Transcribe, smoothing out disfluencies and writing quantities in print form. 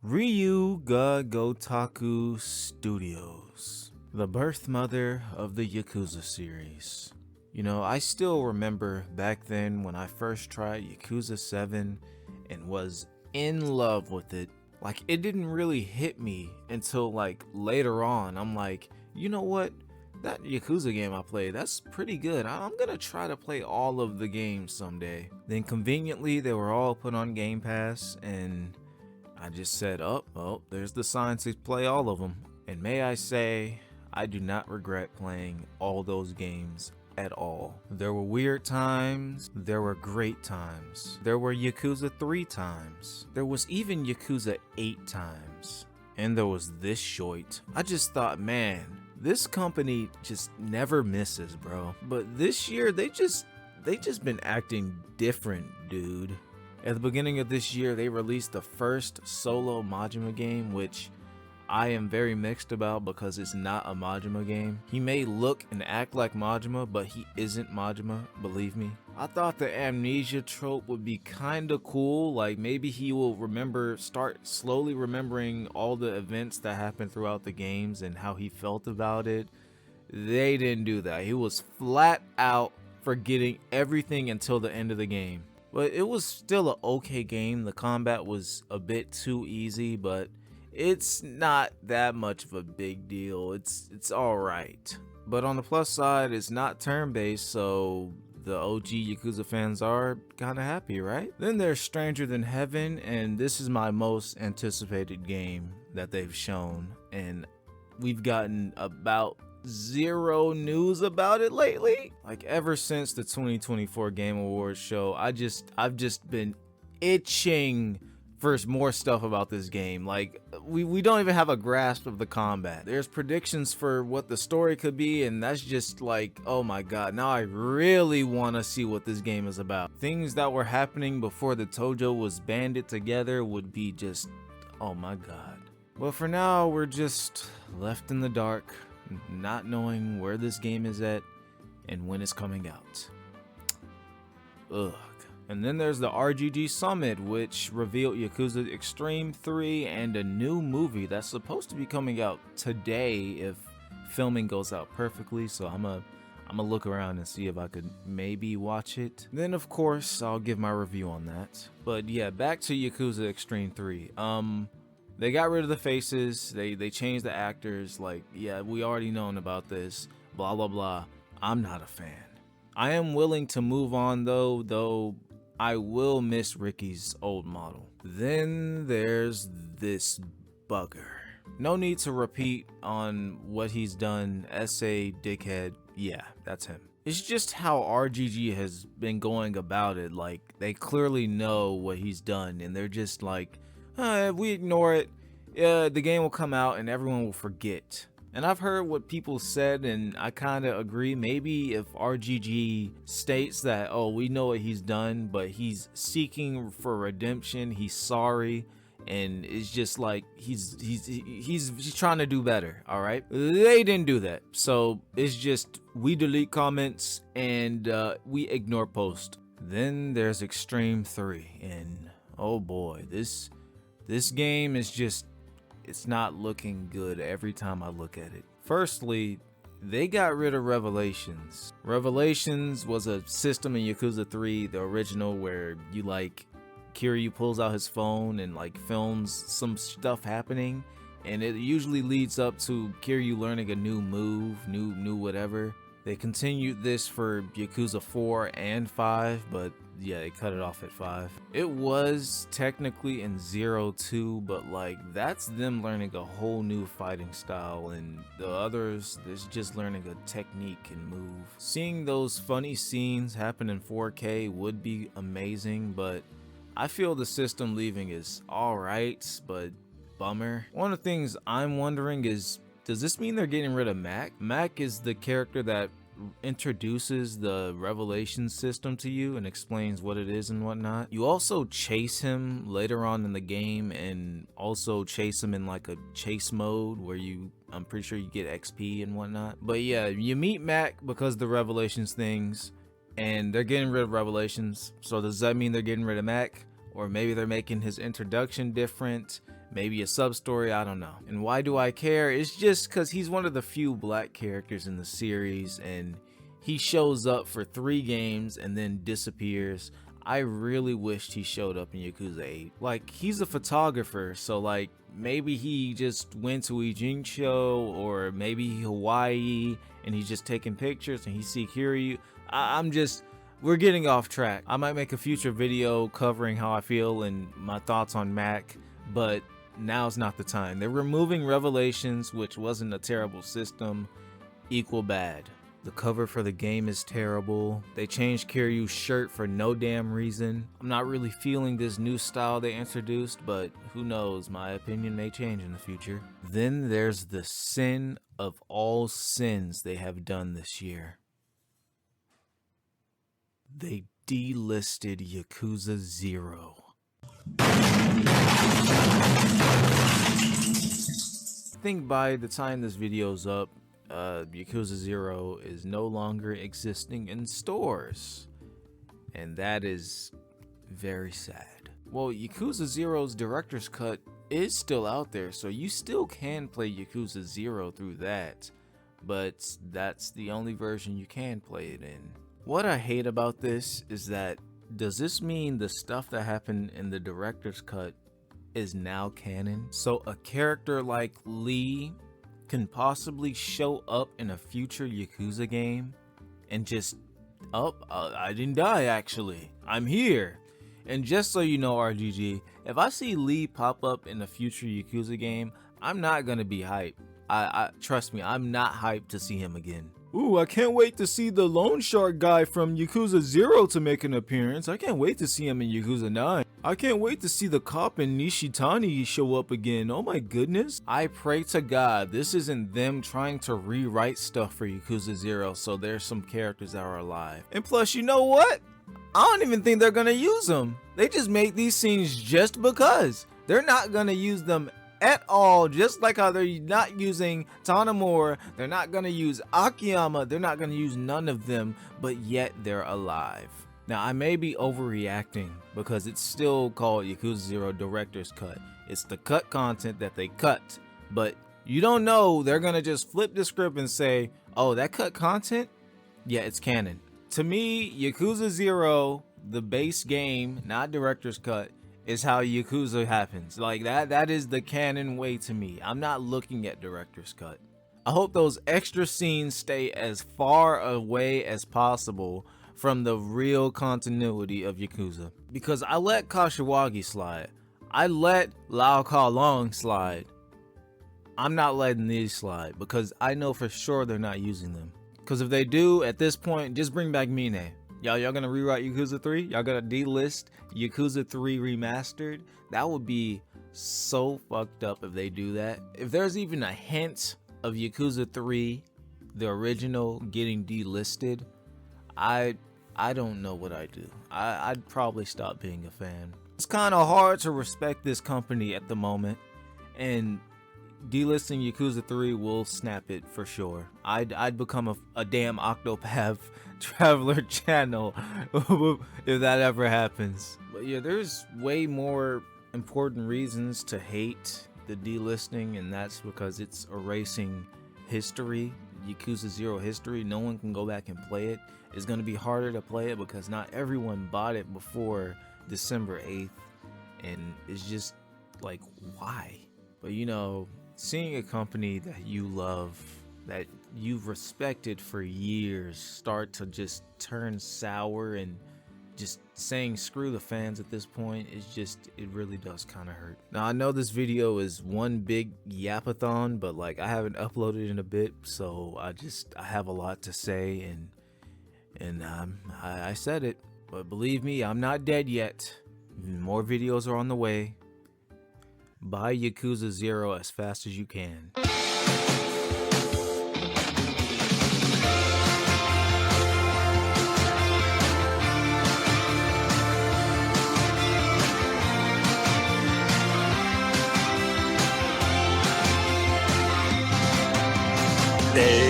Ryuga Gotoku Studios, the birth mother of the Yakuza series. You know, I still remember back then when I first tried Yakuza 7 and was in love with it. Like, it didn't really hit me until like later on. I'm like, you know what? That Yakuza game I played, that's pretty good. I'm gonna try to play all of the games someday. Then conveniently, they were all put on Game Pass, and I just said, oh, there's the sign to play all of them. And may I say, I do not regret playing all those games at all. There were weird times, there were great times, there were Yakuza 3 times, there was even Yakuza 8 times, and there was this short. I just thought, man, this company just never misses, bro. But this year, they just been acting different, dude. At the beginning of this year, they released the first solo Majima game, which I am very mixed about because it's not a Majima game. He may look and act like Majima, but he isn't Majima, believe me. I thought the amnesia trope would be kinda cool, like maybe he will start slowly remembering all the events that happened throughout the games and how he felt about it. They didn't do that. He was flat out forgetting everything until the end of the game. But it was still an okay game. The combat was a bit too easy, but it's not that much of a big deal. It's all right. But on the plus side, it's not turn-based, so the OG Yakuza fans are kind of happy, right? Then there's Stranger Than Heaven, and this is my most anticipated game that they've shown, and we've gotten about zero news about it lately. Like ever since the 2024 Game Awards show, I've just been itching for more stuff about this game. Like we don't even have a grasp of the combat. There's predictions for what the story could be, and that's just like, oh my god, now I really want to see what this game is about. Things that were happening before the Tojo was banded together would be just, oh my god. Well, for now, we're just left in the dark, not knowing where this game is at and when it's coming out. Ugh. And then there's the RGG Summit, which revealed Yakuza Extreme 3 and a new movie that's supposed to be coming out today if filming goes out perfectly. So I'm gonna look around and see if I could maybe watch it. Then of course I'll give my review on that. But yeah, back to Yakuza Extreme 3. They got rid of the faces, they changed the actors, like, yeah, we already known about this, blah blah blah. I'm not a fan. I am willing to move on though I will miss Ricky's old model. Then there's this bugger. No need to repeat on what he's done, SA dickhead, yeah, that's him. It's just how RGG has been going about it, like, they clearly know what he's done, and they're just like, if we ignore it, the game will come out and everyone will forget. And I've heard what people said, and I kind of agree. Maybe if RGG states that, oh, we know what he's done, but he's seeking for redemption, he's sorry, and it's just like he's trying to do better. All right, they didn't do that, so it's just we delete comments and we ignore post. Then there's Extreme 3, and oh boy, this game is just, it's not looking good every time I look at it. Firstly, they got rid of Revelations. Revelations was a system in Yakuza 3, the original, where you like, Kiryu pulls out his phone and like films some stuff happening, and it usually leads up to Kiryu learning a new move, new whatever. They continued this for Yakuza 4 and 5, but yeah, they cut it off at 5. It was technically in 0-2, but like that's them learning a whole new fighting style, and the others, there's just learning a technique and move. Seeing those funny scenes happen in 4K would be amazing, but I feel the system leaving is alright, but bummer. One of the things I'm wondering is, does this mean they're getting rid of Mac? Mac is the character that introduces the revelation system to you and explains what it is and whatnot. You also chase him later on in the game, and also chase him in like a chase mode where I'm pretty sure you get XP and whatnot. But yeah, you meet Mac because of the revelations things, and they're getting rid of revelations. So does that mean they're getting rid of Mac? Or maybe they're making his introduction different. maybe a sub-story, I don't know. And why do I care? It's just because he's one of the few black characters in the series, and he shows up for 3 games and then disappears. I really wished he showed up in Yakuza 8. Like, he's a photographer, so like maybe he just went to Ijincho or maybe Hawaii and he's just taking pictures and he see Kiryu. We're getting off track. I might make a future video covering how I feel and my thoughts on Mac, but now's not the time. They're removing Revelations, which wasn't a terrible system, equal bad. The cover for the game is terrible. They changed Kiryu's shirt for no damn reason. I'm not really feeling this new style they introduced, but who knows, my opinion may change in the future. Then there's the sin of all sins they have done this year. They delisted Yakuza 0. I think by the time this video's up, Yakuza 0 is no longer existing in stores, and that is very sad. Well, Yakuza 0's director's cut is still out there, so you still can play Yakuza 0 through that, but that's the only version you can play it in. What I hate about this is that, does this mean the stuff that happened in the director's cut is now canon? So a character like Lee can possibly show up in a future Yakuza game and just, I didn't die actually, I'm here. And just so you know, RGG, if I see Lee pop up in a future Yakuza game, I'm not gonna be hyped. I trust me, I'm not hyped to see him again. Ooh, I can't wait to see the loan shark guy from Yakuza 0 to make an appearance. I can't wait to see him in Yakuza 9. I can't wait to see the cop in Nishitani show up again. Oh my goodness. I pray to God this isn't them trying to rewrite stuff for Yakuza 0 so there's some characters that are alive. And plus, you know what? I don't even think they're gonna use them. They just make these scenes just because. They're not gonna use them at all, just like how they're not using Tanamura, they're not gonna use Akiyama, they're not gonna use none of them, but yet they're alive. Now, I may be overreacting because it's still called Yakuza 0 Director's Cut. It's the cut content that they cut, but you don't know they're gonna just flip the script and say, oh, that cut content? Yeah, it's canon. To me, Yakuza 0, the base game, not Director's Cut, is how Yakuza happens. Like that is the canon way to me. I'm not looking at Director's Cut. I hope those extra scenes stay as far away as possible from the real continuity of Yakuza. Because I let Kashiwagi slide. I let Lao Ka Long slide. I'm not letting these slide because I know for sure they're not using them. Because if they do, at this point, just bring back Mine. Y'all gonna rewrite Yakuza 3? Y'all gonna delist Yakuza 3 remastered? That would be so fucked up if they do that. If there's even a hint of Yakuza 3, the original, getting delisted, I don't know what I'd do. I'd probably stop being a fan. It's kind of hard to respect this company at the moment, and delisting Yakuza 3 will snap it for sure. I'd become a damn Octopath Traveler channel if that ever happens. But yeah, there's way more important reasons to hate the delisting, and that's because it's erasing history, Yakuza 0 history. No one can go back and play it. It's going to be harder to play it because not everyone bought it before December 8th, and it's just like, why? But you know, seeing a company that you love, that you've respected for years, start to just turn sour and just saying screw the fans at this point, is just, it really does kind of hurt. Now, I know this video is one big yapathon, but like I haven't uploaded in a bit, so I have a lot to say, and I said it, but believe me, I'm not dead yet. More videos are on the way. Buy Yakuza 0 as fast as you can. Delisting.